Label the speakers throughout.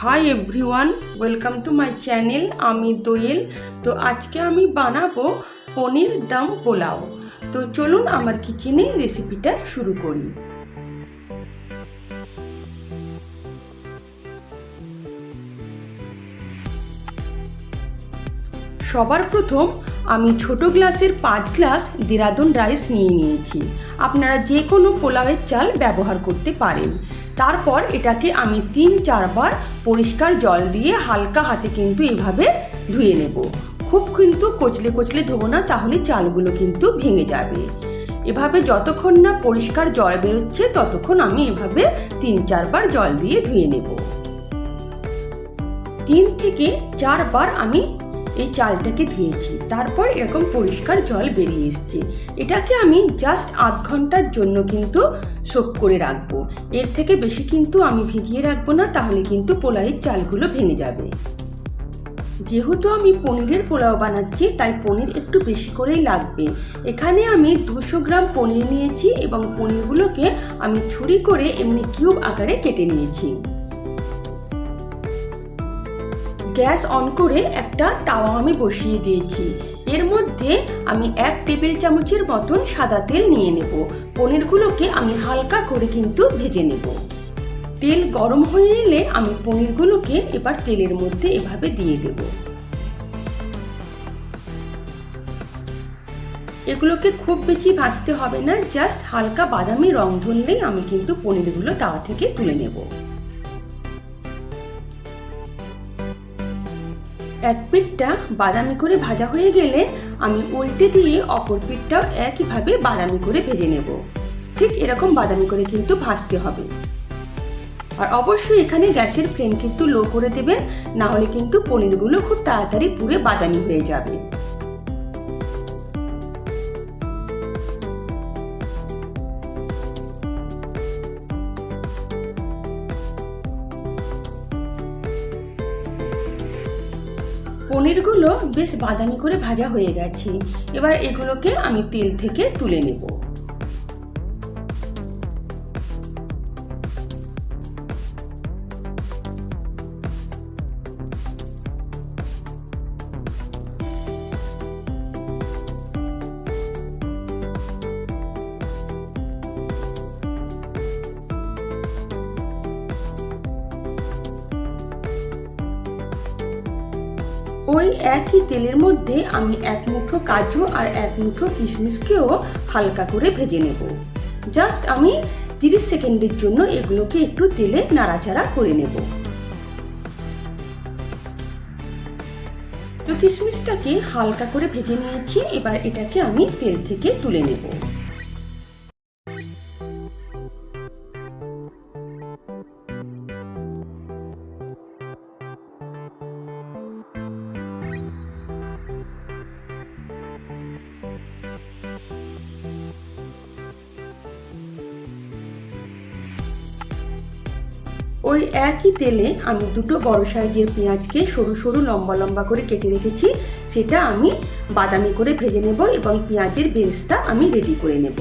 Speaker 1: Hi everyone, welcome to my channel. আমি দোয়েল। তো আজকে আমি বানাবো পনির দম পোলাও। তো চলুন আমার কিচেনে রেসিপিটা শুরু করি। সবার প্রথম আমি ছোট গ্লাসের 5 গ্লাস দেরাদুন রাইস নিয়ে নিয়েছি। আপনারা যে কোনো পোলাওয়ের চাল ব্যবহার করতে পারেন। তারপর এটাকে আমি 3-4 বার পরিষ্কার জল দিয়ে হালকা হাতে কিন্তু এভাবে ধুয়ে নেব। খুব কিন্তু কচলে কচলে ধোবো না, তাহলে চালগুলো কিন্তু ভেঙে যাবে। এভাবে যতক্ষণ না পরিষ্কার জল বেরোচ্ছে ততক্ষণ আমি এভাবে 3-4 বার জল দিয়ে ধুয়ে নেব। 3 থেকে 4 বার আমি এই চালটাকে ধুয়েছি। তারপর এরকম পরিষ্কার জল বেরিয়ে এসছে। এটাকে আমি জাস্ট আধ ঘন্টার জন্য কিন্তু সোক করে রাখবো। এর থেকে বেশি কিন্তু আমি ভিজিয়ে রাখবো না, তাহলে কিন্তু পোলাওয়ের চালগুলো ভেঙে যাবে। যেহেতু আমি পনিরের পোলাও বানাচ্ছি, তাই পনির একটু বেশি করেই লাগবে। এখানে আমি 200 গ্রাম পনির নিয়েছি এবং পনিরগুলোকে আমি ছুরি করে এমনি কিউব আকারে কেটে নিয়েছি। গ্যাস অন করে একটা তাওয়া আমি বসিয়ে দিয়েছি। এর মধ্যে আমি 1 টেবিল চামচের মতন সাদা তেল নিয়ে নেব। পনিরগুলোকে আমি হালকা করে কিন্তু ভেজে নেব। তেল গরম হয়ে এলে আমি পনিরগুলোকে এবার তেলের মধ্যে এভাবে দিয়ে দেব। এগুলোকে খুব বেশি ভাজতে হবে না, জাস্ট হালকা বাদামি রং ধরলেই আমি কিন্তু পনিরগুলো তাওয়া থেকে তুলে নেব। এক পিঠটা বাদামি করে ভাজা হয়ে গেলে আমি উল্টে দিয়ে অপর পিঠটাও একইভাবে বাদামি করে ভেজে নেব। ঠিক এরকম বাদামি করে কিন্তু ভাজতে হবে। আর অবশ্যই এখানে গ্যাসের ফ্লেম কিন্তু লো করে দেবেন, না হলে কিন্তু পনিরগুলো খুব তাড়াতাড়ি পুড়ে বাদামি হয়ে যাবে। পনিরগুলো বেশ বাদামি করে ভাজা হয়ে গেছে। এবার এগুলোকে আমি তেল থেকে তুলে নেব। ওই একই তেলের মধ্যে আমি 1 মুঠো কাজু আর 1 মুঠো কিশমিশকেও হালকা করে ভেজে নেব। জাস্ট আমি 30 সেকেন্ডের জন্য এগুলোকে একটু তেলে নাড়াচাড়া করে নেব। তো কিশমিশটাকে হালকা করে ভেজে নিয়েছি। এবার এটাকে আমি তেল থেকে তুলে নেব। ওই একই তেলে আমি 2টো বড় সাইজের পেঁয়াজকে সরু সরু লম্বা লম্বা করে কেটে রেখেছি, সেটা আমি বাদামি করে ভেজে নেব এবং পেঁয়াজের বেরেস্তা আমি রেডি করে নেব।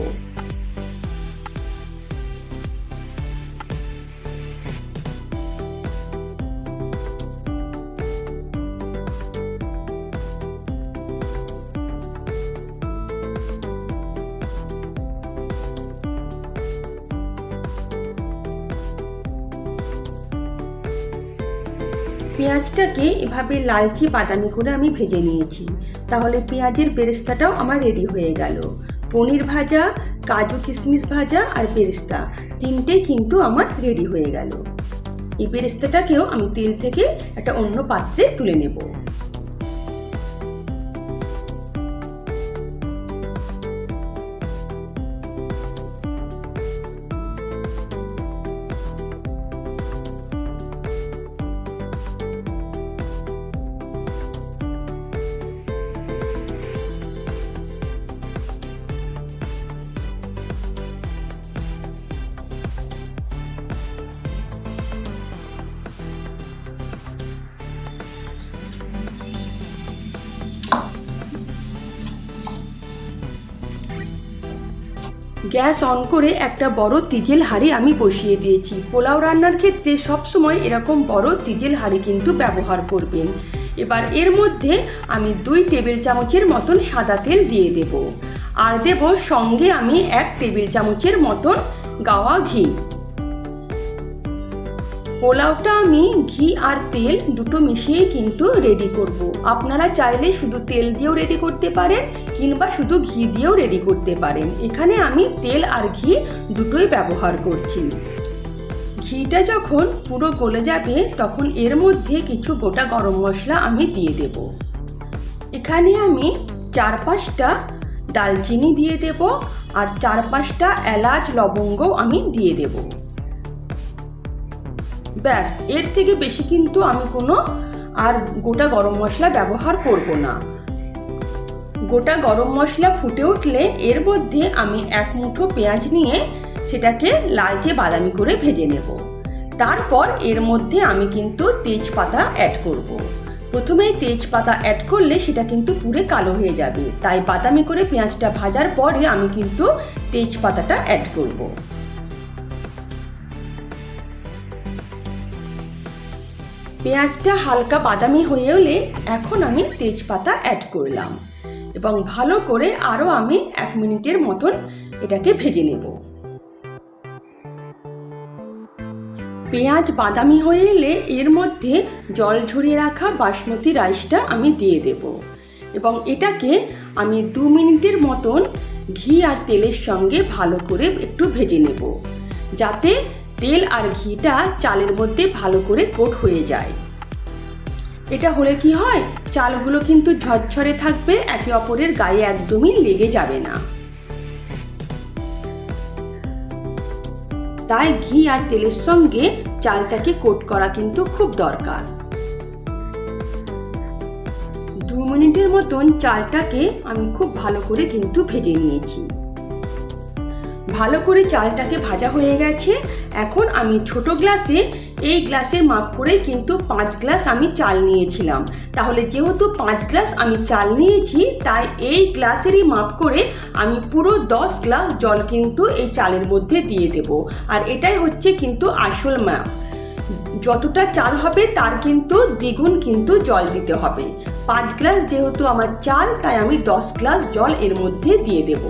Speaker 1: পেঁয়াজটাকে এভাবে লালচে বাদামি করে আমি ভেজে নিয়েছি। তাহলে পেঁয়াজের বেরেস্তাটাও আমার রেডি হয়ে গেল। পনির ভাজা, কাজু কিশমিশ ভাজা আর বেরেস্তা তিনটেই কিন্তু আমার রেডি হয়ে গেল। এই বেরেস্তাটাকেও আমি তেল থেকে একটা অন্য পাত্রে তুলে নেব। গ্যাস অন করে একটা বড় তিজেল হাঁড়ি আমি বসিয়ে দিয়েছি। পোলাও রান্নার ক্ষেত্রে সবসময় এরকম বড় তিজেল হাঁড়ি কিন্তু ব্যবহার করবেন। এবার এর মধ্যে আমি 2 টেবিল চামচের মতন সাদা তেল দিয়ে দেব, আর দেব সঙ্গে আমি 1 টেবিল চামচের মতন গাওয়া ঘি। পোলাওটা আমি ঘি আর তেল দুটো মিশিয়ে কিন্তু রেডি করব। আপনারা চাইলে শুধু তেল দিয়েও রেডি করতে পারেন কিংবা শুধু ঘি দিয়েও রেডি করতে পারেন। এখানে আমি তেল আর ঘি দুটোই ব্যবহার করছি। ঘিটা যখন পুরো গলে যাবে তখন এর মধ্যে কিছু গোটা গরম মশলা আমি দিয়ে দেব। এখানে আমি 4-5টা দালচিনি দিয়ে দেব আর 4-5টা এলাচ লবঙ্গ আমি দিয়ে দেব। ব্যাস, এর থেকে বেশি কিন্তু আমি কোনো আর গোটা গরম মশলা ব্যবহার করব না। গোটা গরম মশলা ফুটে উঠলে এর মধ্যে আমি 1 মুঠো পেঁয়াজ নিয়ে সেটাকে লালচে বাদামি করে ভেজে নেব। তারপর এর মধ্যে আমি কিন্তু তেজপাতা অ্যাড করব। প্রথমেই তেজপাতা অ্যাড করলে সেটা কিন্তু পুরো কালো হয়ে যাবে, তাই বাদামি করে পেঁয়াজটা ভাজার পরে আমি কিন্তু তেজপাতাটা অ্যাড করব। পেঁয়াজটা হালকা বাদামি হয়ে এলে এখন আমি তেজপাতা অ্যাড করলাম এবং ভালো করে আরও আমি 1 মিনিটের মতন এটাকে ভেজে নেব। পেঁয়াজ বাদামি হয়ে এলে এর মধ্যে জল ঝরিয়ে রাখা বাসমতি রাইসটা আমি দিয়ে দেব এবং এটাকে আমি 2 মিনিটের মতন ঘি আর তেলের সঙ্গে ভালো করে একটু ভেজে নেব, যাতে তেল আর ঘিটা চালের মধ্যে ভালো করে কোট হয়ে যায়। এটা হলে কি হয়, চালগুলো কিন্তু ঝরঝরে থাকবে, একে অপরের গায়ে একদমই লেগে যাবে না। তাই ঘি আর তেলের সঙ্গে চালটাকে কোট করা কিন্তু খুব দরকার। 2 মিনিটের মতন চালটাকে আমি খুব ভালো করে কিন্তু ভেজে নিয়েছি। ভালো করে চালটাকে ভাজা হয়ে গেছে। এখন আমি ছোট গ্লাসে, এই গ্লাসের মাপ করে কিন্তু 5 গ্লাস আমি চাল নিয়েছিলাম, তাহলে যেহেতু 5 গ্লাস আমি চাল নিয়েছি তাই এই গ্লাসেরই মাপ করে আমি পুরো 10 গ্লাস জল কিন্তু এই চালের মধ্যে দিয়ে দেব। আর এটাই হচ্ছে কিন্তু আসল মাপ, যতটা চাল হবে তার কিন্তু দ্বিগুণ কিন্তু জল দিতে হবে। 5 গ্লাস যেহেতু আমার চাল, তাই আমি 10 গ্লাস জল এর মধ্যে দিয়ে দেব।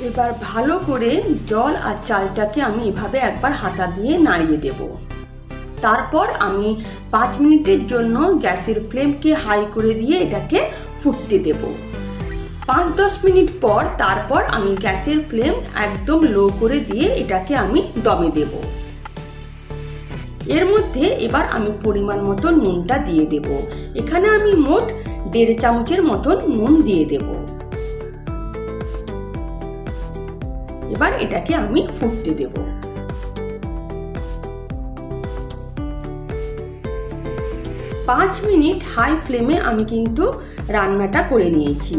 Speaker 1: এবার ভালো করে জল আর চালটাকে আমি এভাবে একবার হাতা দিয়ে নাড়িয়ে দেব। তারপর আমি 5 মিনিটের জন্য গ্যাসের ফ্লেমকে হাই করে দিয়ে এটাকে ফুটতে দেব। 5-10 মিনিট পর তারপর আমি গ্যাসের ফ্লেম একদম লো করে দিয়ে এটাকে আমি দমে দেব। এর মধ্যে এবার আমি পরিমাণ মতো নুনটা দিয়ে দেব। এখানে আমি মোট 1.5 চামচের মতন নুন দিয়ে দেব। এবার এটাকে আমি ফুটতে দেব। 5 মিনিট হাই ফ্লেমে আমি কিন্তু রান্নাটা করে নিয়েছি।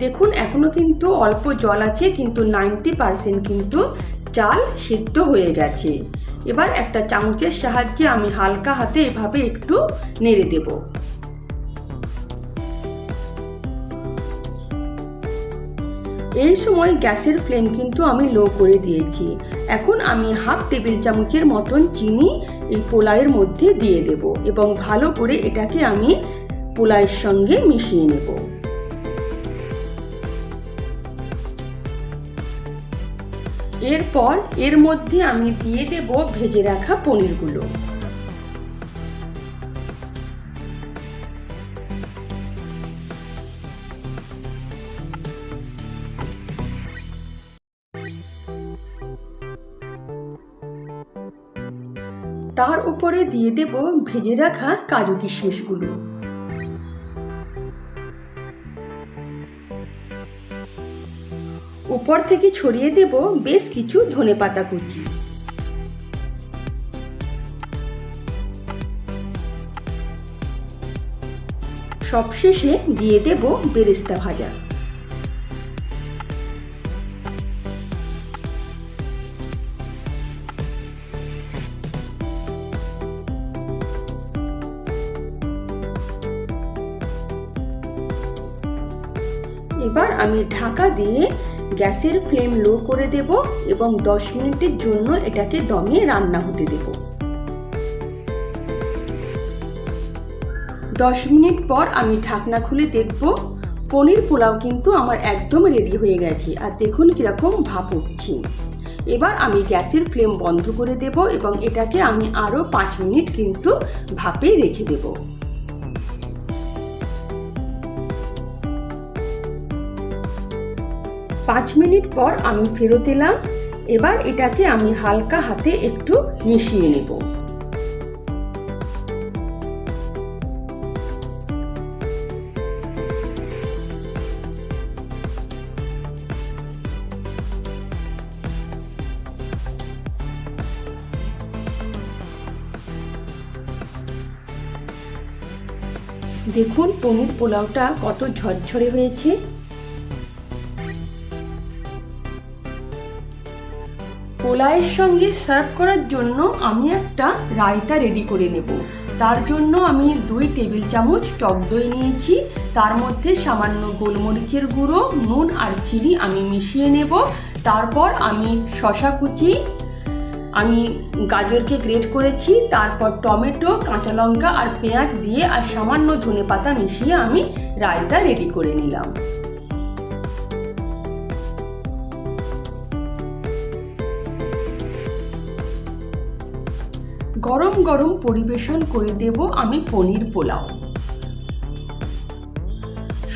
Speaker 1: দেখুন এখনো কিন্তু অল্প জল আছে, কিন্তু 90% কিন্তু চাল সিদ্ধ হয়ে গেছে। এবার একটা চামচের সাহায্যে আমি হালকা হাতে এভাবে একটু নেড়ে দেব। এই সময় গ্যাসের ফ্লেম কিন্তু আমি লো করে দিয়েছি। এখন আমি 1/2 টেবিল চামচের মতন চিনি এই পোলাওয়ের মধ্যে দিয়ে দেব এবং ভালো করে এটাকে আমি পোলাওয়ের সঙ্গে মিশিয়ে নেব। এরপর এর মধ্যে আমি দিয়ে দেব ভেজে রাখা পনিরগুলো। তার উপরে দিয়ে দেব ভেজে রাখা কাজু কিশমিশগুলো। উপর থেকে ছড়িয়ে দেব বেশ কিছু ধনেপাতা কুচি। সবশেষে দিয়ে দেব বেরেস্তা ভাজা। এবার আমি ঢাকা দিয়ে গ্যাসের ফ্লেম লো করে দেব এবং 10 মিনিটের জন্য এটাকে দমে রান্না হতে দেব। 10 মিনিট পর আমি ঢাকনা খুলে দেখব পনির পোলাও কিন্তু আমার একদম রেডি হয়ে গেছে। আর দেখুন কিরকম ভাপ উঠছে। এবার আমি গ্যাসের ফ্লেম বন্ধ করে দেব এবং এটাকে আমি আরও 5 মিনিট কিন্তু ভাপে রেখে দেব। 5 মিনিট পর আমি ফেরত এলাম। এবার এটাকে আমি হালকা হাতে একটু মিশিয়ে নেব। দেখুন পনির পোলাওটা কত ঝরঝরে হয়েছে। পোলাওয়ের সঙ্গে সার্ভ করার জন্য আমি একটা রায়তা রেডি করে নেব। তার জন্য আমি 2 টেবিল চামচ টক দই নিয়েছি। তার মধ্যে সামান্য গোলমরিচের গুঁড়ো, নুন আর চিনি আমি মিশিয়ে নেব। তারপর আমি শসা কুচি, আমি গাজরকে গ্রেট করেছি, তারপর টমেটো, কাঁচা লঙ্কা আর পেঁয়াজ দিয়ে আর সামান্য ধনেপাতা মিশিয়ে আমি রায়তা রেডি করে নিলাম। গরম গরম পরিবেশন করে দেব আমি পনির পোলাও।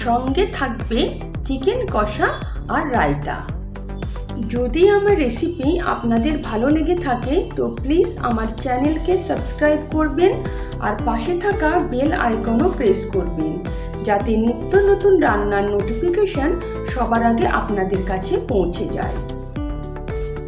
Speaker 1: সঙ্গে থাকবে চিকেন কষা আর রায়তা। যদি আমার রেসিপি আপনাদের ভালো লেগে থাকে তো প্লিজ আমার চ্যানেলকে সাবস্ক্রাইব করবেন আর পাশে থাকা বেল আইকনও প্রেস করবেন, যাতে নিত্য নতুন রান্নার নোটিফিকেশন সবার আগে আপনাদের কাছে পৌঁছে যায়।